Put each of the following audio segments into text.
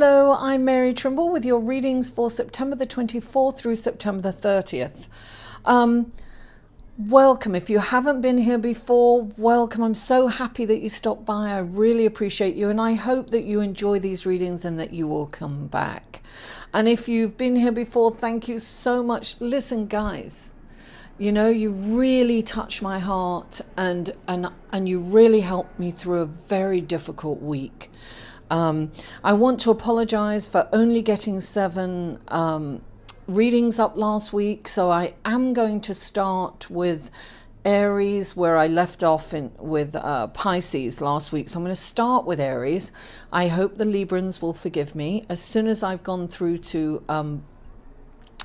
Hello, I'm Mary Trimble with your readings for September the 24th through September the 30th. Welcome. If you haven't been here before, welcome. I'm so happy that you stopped by. I really appreciate you, and I hope that you enjoy these readings and that you will come back. And if you've been here before, thank you so much. Listen, guys, you know, you really touch my heart, and you really helped me through a very difficult week. I want to apologize for only getting 7 readings up last week, so I am going to start with Aries where I left off with Pisces last week. So I'm going to start with Aries. I hope the Librans will forgive me. As soon as I've gone through to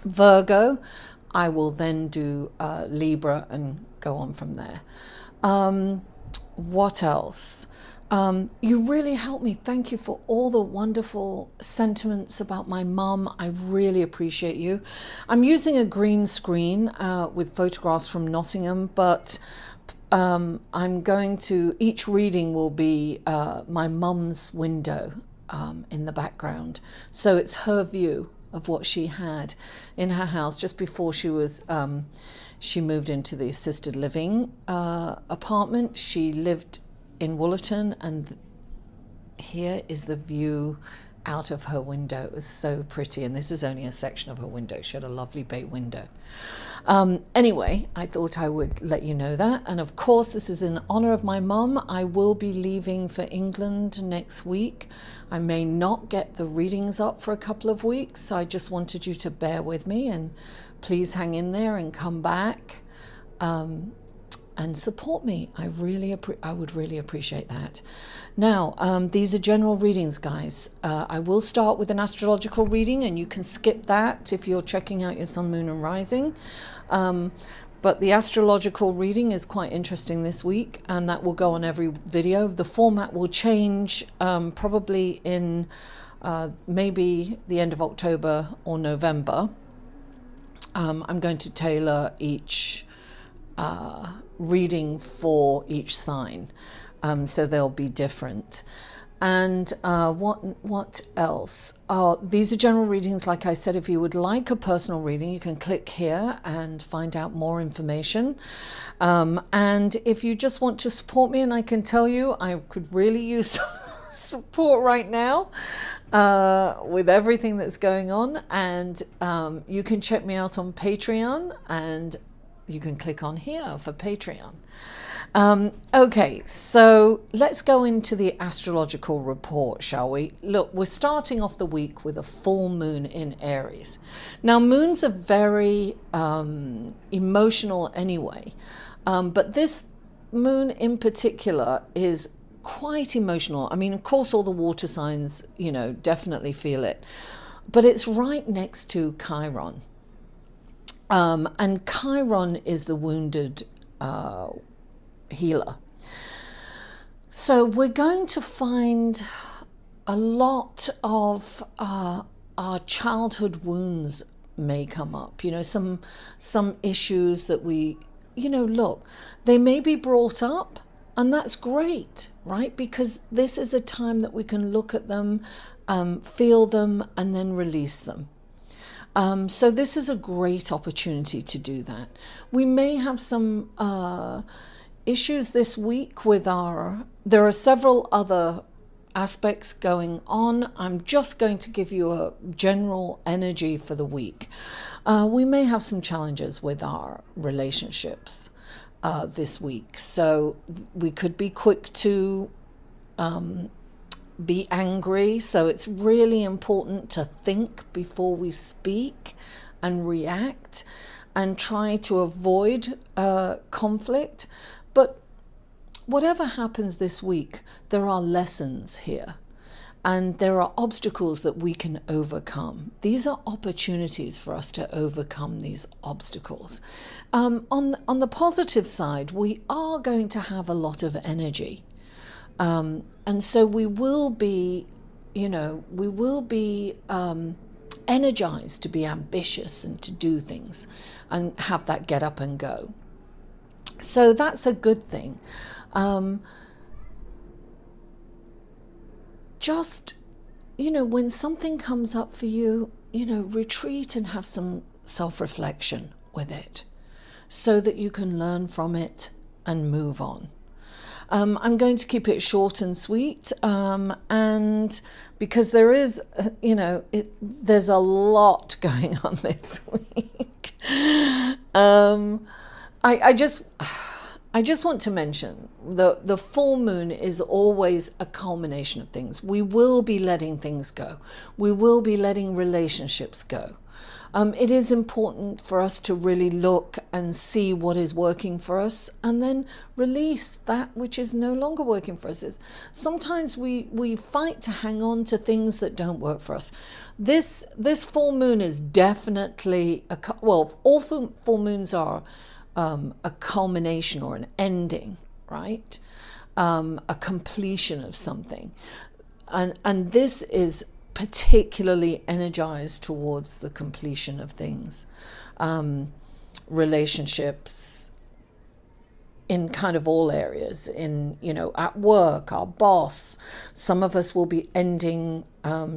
Virgo, I will then do Libra and go on from there. What else? You really helped me. Thank you for all the wonderful sentiments about my mum. I really appreciate you. I'm using a green screen with photographs from Nottingham, but I'm going to, each reading will be my mum's window in the background. So it's her view of what she had in her house just before she was she moved into the assisted living apartment. She lived in Woollerton, and here is the view out of her window. It was so pretty, and this is only a section of her window. She had a lovely bay window. Anyway, I thought I would let you know that, and of course this is in honor of my mum. I will be leaving for England next week. I may not get the readings up for a couple of weeks, so I just wanted you to bear with me and please hang in there and come back and support me. I would really appreciate that. Now, these are general readings, guys. I will start with an astrological reading, and you can skip that if you're checking out your sun, moon, and rising. But the astrological reading is quite interesting this week, and that will go on every video. The format will change probably in maybe the end of October or November. I'm going to tailor each reading for each sign, so they'll be different. And what else? These are general readings. Like I said, if you would like a personal reading, you can click here and find out more information. And if you just want to support me, and I can tell you I could really use some support right now with everything that's going on, and you can check me out on Patreon, and you can click on here for Patreon. Okay, so let's go into the astrological report, shall we? Look, we're starting off the week with a full moon in Aries. Now, moons are very emotional anyway, but this moon in particular is quite emotional. I mean, of course, all the water signs, you know, definitely feel it, but it's right next to Chiron. And Chiron is the wounded healer. So we're going to find a lot of our childhood wounds may come up. You know, some issues that we, you know, look, they may be brought up, and that's great, right? Because this is a time that we can look at them, feel them, and then release them. So this is a great opportunity to do that. We may have some issues this week with there are several other aspects going on. I'm just going to give you a general energy for the week. We may have some challenges with our relationships this week. So we could be quick to be angry, so it's really important to think before we speak and react and try to avoid conflict. But whatever happens this week, there are lessons here, and there are obstacles that we can overcome. These are opportunities for us to overcome these obstacles. On the positive side, we are going to have a lot of energy. And so we will be, you know, energized to be ambitious and to do things and have that get up and go. So that's a good thing. Just when something comes up for you, retreat and have some self-reflection with it so that you can learn from it and move on. I'm going to keep it short and sweet, and because there is, there's a lot going on this week. I just want to mention the full moon is always a culmination of things. We will be letting things go. We will be letting relationships go. It is important for us to really look and see what is working for us and then release that which is no longer working for us. Sometimes we fight to hang on to things that don't work for us. This full moon is definitely, all full moons are a culmination or an ending, right? A completion of something. And this is particularly energized towards the completion of things, relationships in kind of all areas, at work, our boss. Some of us will be ending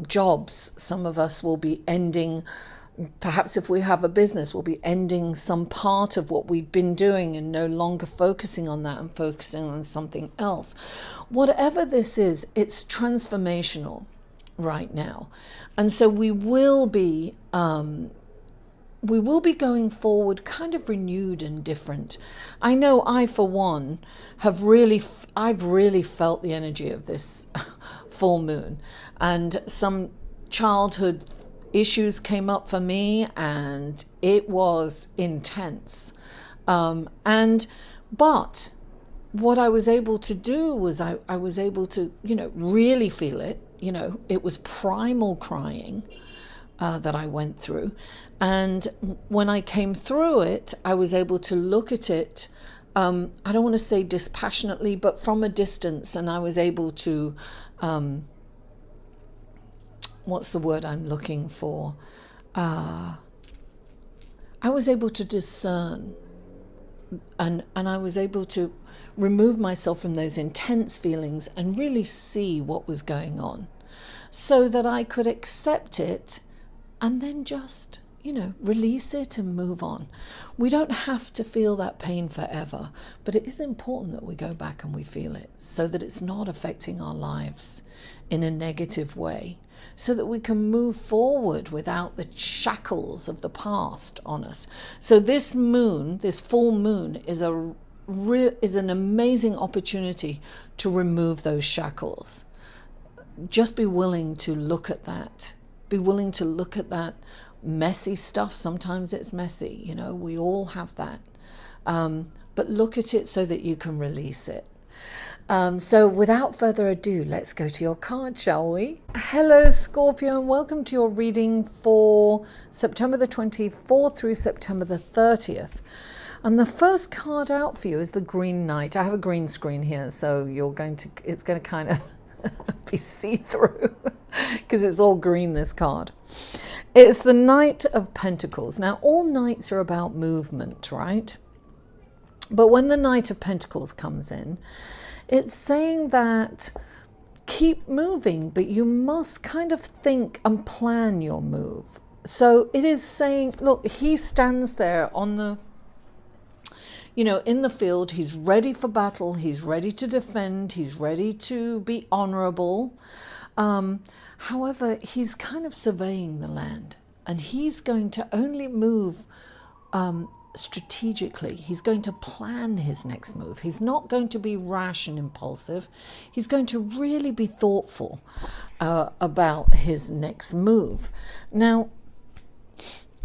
jobs. Some of us will be ending, perhaps if we have a business, we'll be ending some part of what we've been doing and no longer focusing on that and focusing on something else. Whatever this is, it's transformational right now, and so we will be going forward kind of renewed and different. I know I, for one, I've really felt the energy of this full moon, and some childhood issues came up for me, and it was intense. But what I was able to do was I was able to, really feel it. It was primal crying that I went through. And when I came through it, I was able to look at it, I don't want to say dispassionately, but from a distance. And I was able to, what's the word I'm looking for? I was able to discern. And I was able to remove myself from those intense feelings and really see what was going on so that I could accept it and then just, release it and move on. We don't have to feel that pain forever, but it is important that we go back and we feel it so that it's not affecting our lives in a negative way, so that we can move forward without the shackles of the past on us. So this moon, this full moon, is an amazing opportunity to remove those shackles. Just be willing to look at that. Be willing to look at that messy stuff. Sometimes it's messy, we all have that. But look at it so that you can release it. So without further ado, let's go to your card, shall we? Hello, Scorpio, and welcome to your reading for September the 24th through September the 30th. And the first card out for you is the Green Knight. I have a green screen here, so it's going to kind of be see-through because it's all green, this card. It's the Knight of Pentacles. Now, all knights are about movement, right? But when the Knight of Pentacles comes in, it's saying that keep moving, but you must kind of think and plan your move. So it is saying, look, he stands there on the, in the field. He's ready for battle. He's ready to defend. He's ready to be honorable. However, he's kind of surveying the land, and he's going to only move strategically. He's going to plan his next move. He's not going to be rash and impulsive. He's going to really be thoughtful about his next move. Now,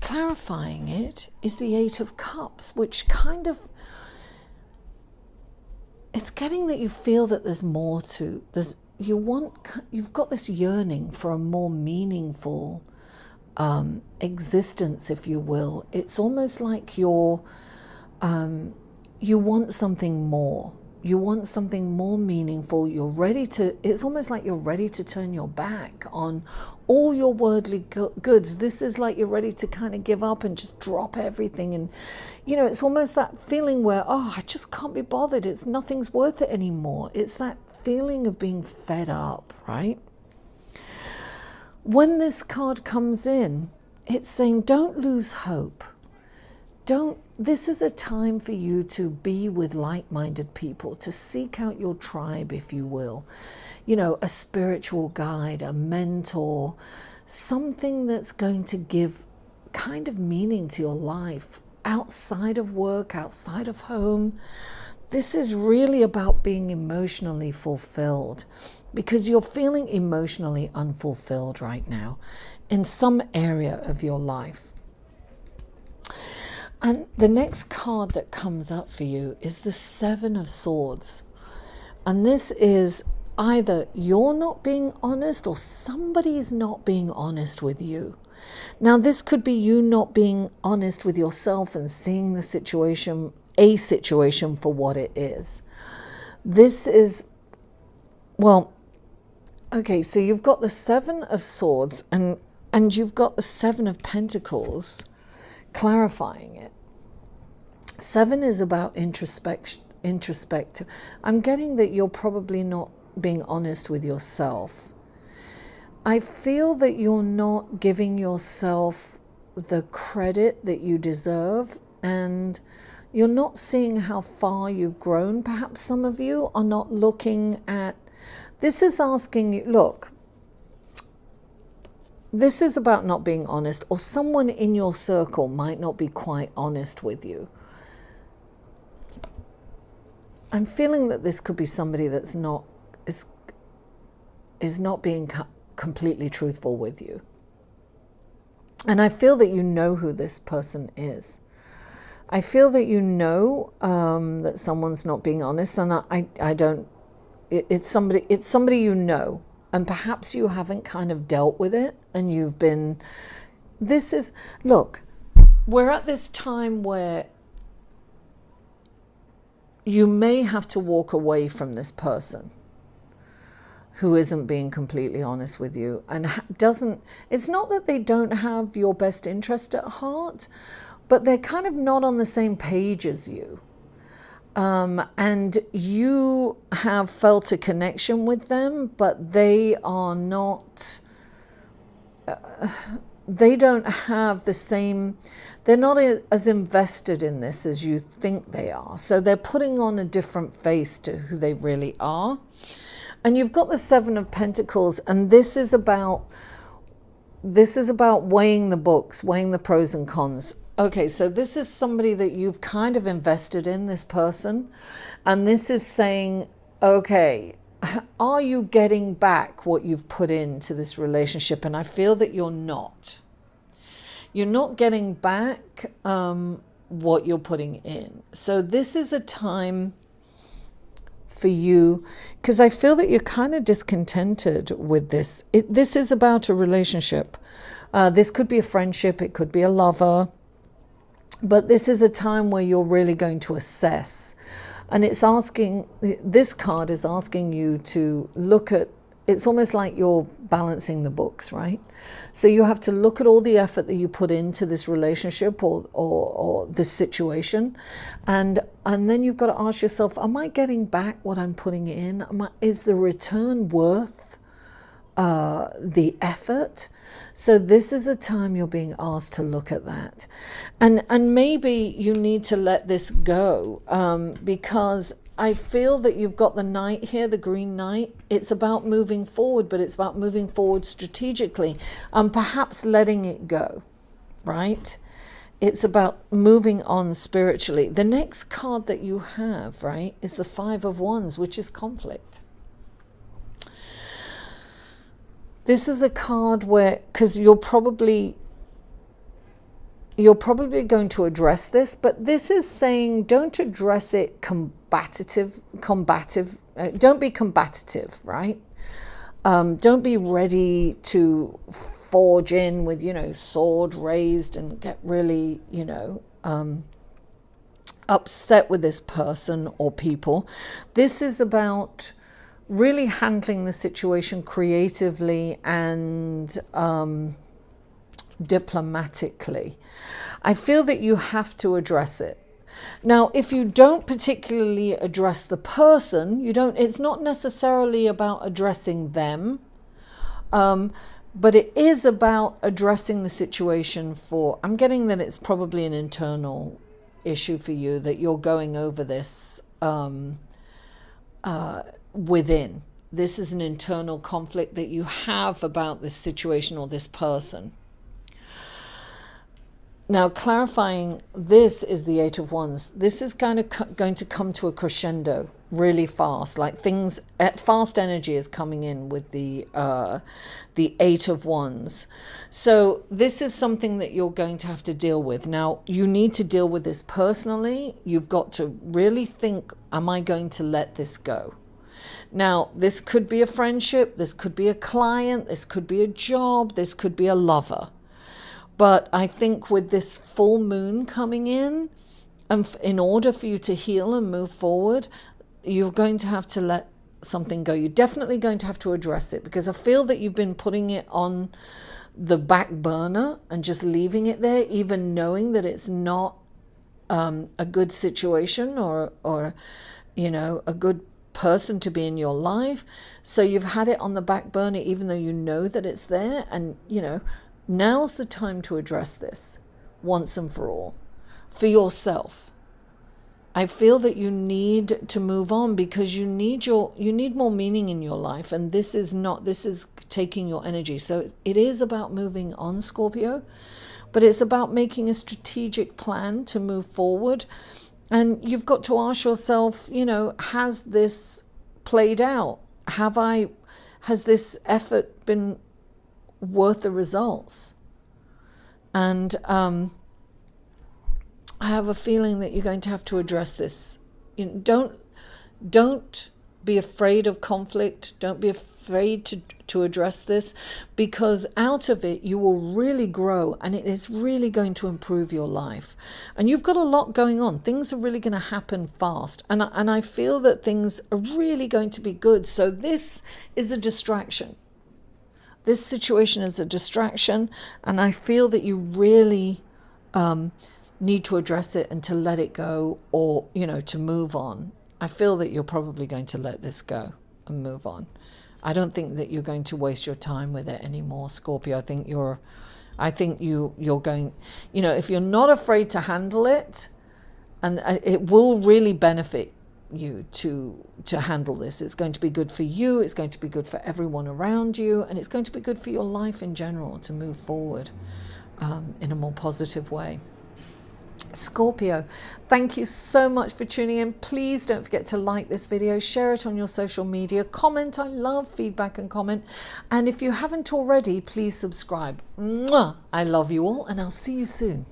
clarifying it is the Eight of Cups, which kind of, it's getting that you feel that there's more to this. You've got this yearning for a more meaningful existence, if you will. It's almost like you want something more. You want something more meaningful. It's almost like you're ready to turn your back on all your worldly goods. This is like you're ready to kind of give up and just drop everything. And, it's almost that feeling where, I just can't be bothered. Nothing's worth it anymore. It's that feeling of being fed up, right? when this card comes in, it's saying don't lose hope. This is a time for you to be with like-minded people, to seek out your tribe, if you will. You know, a spiritual guide, a mentor, something that's going to give kind of meaning to your life outside of work, outside of home. This is really about being emotionally fulfilled, because you're feeling emotionally unfulfilled right now in some area of your life. And the next card that comes up for you is the Seven of Swords. And this is either you're not being honest or somebody's not being honest with you. Now, this could be you not being honest with yourself and seeing the situation, a situation for what it is. This is, well, okay, so you've got the Seven of Swords and you've got the Seven of Pentacles clarifying it. Seven is about introspective. I'm getting that you're probably not being honest with yourself. I feel that you're not giving yourself the credit that you deserve, and you're not seeing how far you've grown. Perhaps some of you are not looking at, this is asking you, look, this is about not being honest, or someone in your circle might not be quite honest with you. I'm feeling that this could be somebody that's not is not being completely truthful with you. And I feel that you know who this person is. I feel that you know that someone's not being honest, and I don't. It's somebody you know, and perhaps you haven't kind of dealt with it, and you've been. This is, look, we're at this time where you may have to walk away from this person who isn't being completely honest with you and doesn't, it's not that they don't have your best interest at heart, but they're kind of not on the same page as you. And you have felt a connection with them, but they are not, they don't have the same, they're not as invested in this as you think they are. So they're putting on a different face to who they really are. And you've got the Seven of Pentacles, and this is about weighing the books, weighing the pros and cons. Okay, so this is somebody that you've kind of invested in, this person, and this is saying, okay, are you getting back what you've put into this relationship? And I feel that you're not. You're not getting back what you're putting in. So this is a time for you, because I feel that you're kind of discontented with this. This is about a relationship. This could be a friendship, it could be a lover, but this is a time where you're really going to assess. And it's asking, this card is asking you to look at, it's almost like you're balancing the books, right? So you have to look at all the effort that you put into this relationship or this situation. And then you've got to ask yourself, am I getting back what I'm putting in? Is the return worth the effort? So this is a time you're being asked to look at that. And maybe you need to let this go because I feel that you've got the Knight here, the Green Knight. It's about moving forward, but it's about moving forward strategically and perhaps letting it go, right? It's about moving on spiritually. The next card that you have, right, is the Five of Wands, which is conflict. This is a card where, because you're probably going to address this, but this is saying don't address it combative. Don't be combative, right? Don't be ready to forge in with, sword raised and get really, upset with this person or people. This is about really handling the situation creatively and diplomatically. I feel that you have to address it. Now, if you don't particularly address the person, it's not necessarily about addressing them, But it is about addressing the situation for, I'm getting that it's probably an internal issue for you, that you're going over this within. This is an internal conflict that you have about this situation or this person. Now, clarifying, this is the Eight of Wands. This is kind of going to come to a crescendo really fast. Like things, fast energy is coming in with the Eight of Wands. So this is something that you're going to have to deal with. Now, you need to deal with this personally. You've got to really think, am I going to let this go? Now, this could be a friendship. This could be a client. This could be a job. This could be a lover. But I think with this full moon coming in, in order for you to heal and move forward, you're going to have to let something go. You're definitely going to have to address it, because I feel that you've been putting it on the back burner and just leaving it there, even knowing that it's not a good situation or you know, a good person to be in your life. So you've had it on the back burner, even though you know that it's there. And, you know, now's the time to address this once and for all, for yourself. I feel that you need to move on, because you need more meaning in your life, and this is taking your energy. So it is about moving on, Scorpio, but it's about making a strategic plan to move forward. And you've got to ask yourself, you know, has this played out? Has this effort been worth the results? And I have a feeling that you're going to have to address this. You know, don't be afraid of conflict. Don't be afraid to address this, because out of it you will really grow, and it is really going to improve your life. And you've got a lot going on. Things are really going to happen fast, and I feel that things are really going to be good. So this is a distraction. This situation is a distraction, and I feel that you really need to address it and to let it go, or, you know, to move on. I feel that you're probably going to let this go and move on. I don't think that you're going to waste your time with it anymore, Scorpio. I think you're going, you know, if you're not afraid to handle it, and it will really benefit you to handle this. It's going to be good for you. It's going to be good for everyone around you, and it's going to be good for your life in general to move forward in a more positive way. Scorpio, thank you so much for tuning in. Please don't forget to like this video, share it on your social media, comment. I love feedback and comment. And if you haven't already, please subscribe. Mwah! I love you all, and I'll see you soon.